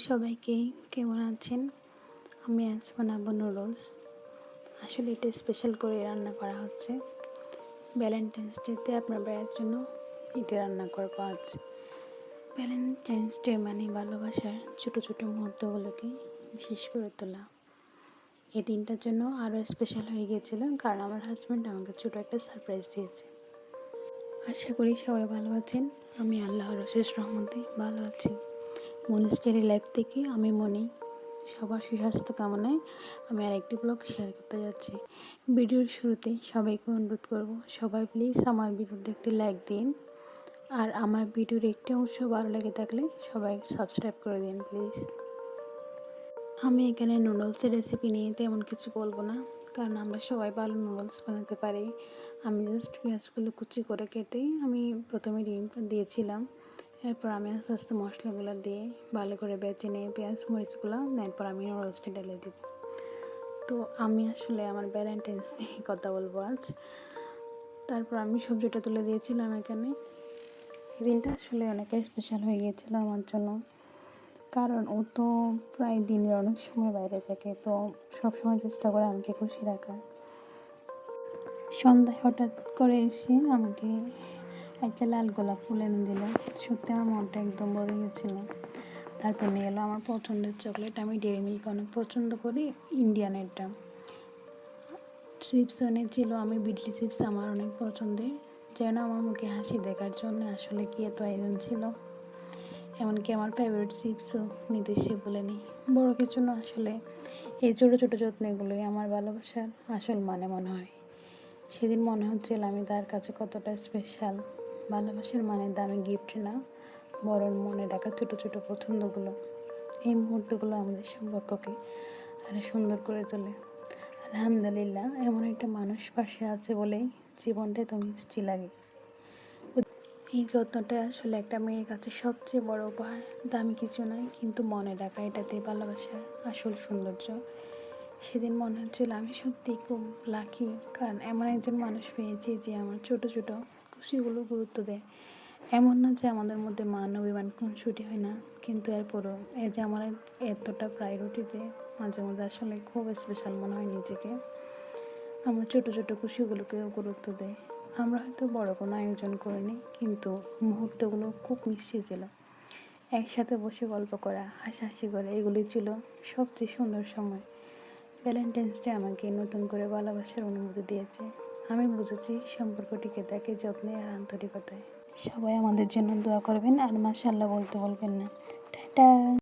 সবাইকে, কেমন আছেন? আমি আজ বানাবো নুডলস। আসলে এটা স্পেশাল করে রান্না করা হচ্ছে। ভ্যালেন্টাইন্স ডেতে আপনার ভাইয়ের জন্য এটা রান্না করবো আজ। ভ্যালেন্টাইন্স ডে মানে ভালোবাসার ছোটো ছোটো মুহূর্তগুলোকে বিশেষ করে তোলা। এই দিনটার জন্য আরও স্পেশাল হয়ে গিয়েছিল, কারণ আমার হাজব্যান্ড আমাকে ছোটো একটা সারপ্রাইজ দিয়েছে। আশা করি সবাই ভালো আছেন। আমি আল্লাহর অশেষ রহমতে ভালো আছি। মনিস ডেইলি লাইফ থেকে আমি মনি। সবার সুস্বাস্থ্য কামনায় আমি আরেকটি ব্লগ শেয়ার করতে যাচ্ছি। ভিডিওর শুরুতে সবাইকে অনুরোধ করব, সবাই প্লিজ আমার ভিডিওতে একটি লাইক দিন, আর আমার ভিডিওর একটি অংশ ভালো লেগে থাকলে সবাই সাবস্ক্রাইব করে দিন প্লিজ। আমি এখানে নুডলসের রেসিপি নিয়ে তেমন কিছু বলবো না, কারণ আমরা সবাই ভালো নুডলস বানাতে পারি। আমি জাস্ট পেঁয়াজগুলো কুচি করে কেটে আমি প্রথমে ডিম দিয়েছিলাম। এরপর আমি আস্তে আস্তে মশলাগুলো দিয়ে ভালো করে বেছে নিয়ে পেঁয়াজ মরিচগুলো, এরপর আমি নুডলসটা ঢেলে দিব। তো আমি আসলে আমার ভ্যালেন্টাইন্স নিয়ে কথা বলবো আজ। তারপর আমি সবজিটা তুলে দিয়েছিলাম এখানে। এই দিনটা আসলে অনেক স্পেশাল হয়ে গিয়েছিলো আমার জন্য, কারণ ও তো প্রায় দিনের অনেক সময় বাইরে থাকে, তো সবসময় চেষ্টা করে আমাকে খুশি রাখার। সন্ধ্যায় হঠাৎ করে এসে আমাকে একটা লাল গোলাপ ফুল এনে দিল। সত্যি আমার মনটা একদম ভরে গেছিলো। তারপর নিয়ে এলো আমার পছন্দের চকলেট। আমি ডেইরি মিল্ক অনেক পছন্দ করি, ইন্ডিয়ানেরটা। চিপস এনেছিল, আমি বিটলি চিপস আমার অনেক পছন্দের, যেন আমার মুখে হাসি দেখার জন্য। আসলে কি এত আয়োজন ছিল, এমনকি আমার ফেভারিট চিপসও নিতে সে বলেনি। বড় কিছু না, আসলে এই ছোটো ছোটো যত্নগুলোই আমার ভালোবাসার আসল মানে মনে হয়। সেদিন মনে হচ্ছিল আমি তার কাছে কতটা স্পেশাল। ভালোবাসার মানে দামি গিফট না, বরং মনে রাখা ছোটো ছোটো পছন্দগুলো। এই মুহূর্তগুলো আমাদের সম্পর্ককে আরও সুন্দর করে তোলে। আলহামদুলিল্লাহ, এমন একটা মানুষ পাশে আছে বলেই জীবনটা এত মিষ্টি লাগে। এই যত্নটা আসলে একটা মেয়ের কাছে সবচেয়ে বড় উপহার। দামি কিছু নয়, কিন্তু মনে রাখা এটাতেই ভালোবাসার আসল সৌন্দর্য। সেদিন মনে হচ্ছিল আমি সত্যিই খুব লাকি, কারণ এমন একজন মানুষ পেয়েছি যে আমার ছোটো ছোটো খুশিগুলো গুরুত্ব দেয়। এমন না যে আমাদের মধ্যে মান অভিমান খুনসুটি হয় না, কিন্তু এরপরও এই যে আমার এতটা প্রায়োরিটিতে মাঝে মাঝে আসলে খুব স্পেশাল মনে হয় নিজেকে। আমার ছোটো ছোটো খুশিগুলোকেও গুরুত্ব দেয়। আমরা হয়তো বড় কোনো আয়োজন করিনি, কিন্তু মুহূর্তগুলো খুব মিষ্টি ছিল। একসাথে বসে গল্প করা, হাসাহাসি করা, এগুলি ছিল সবচেয়ে সুন্দর সময়। ভ্যালেন্টাইন্স ডে আমাকে নতুন করে ভালোবাসার অনুভূতি দিয়েছে। আমি বুঝেছি সম্পর্কটিকে থাকে যত্নে আর আন্তরিকতায়। সবাই আমাদের জন্য দোয়া করবেন, আর মাশাআল্লাহ বলতে বলবেন না। টাটা।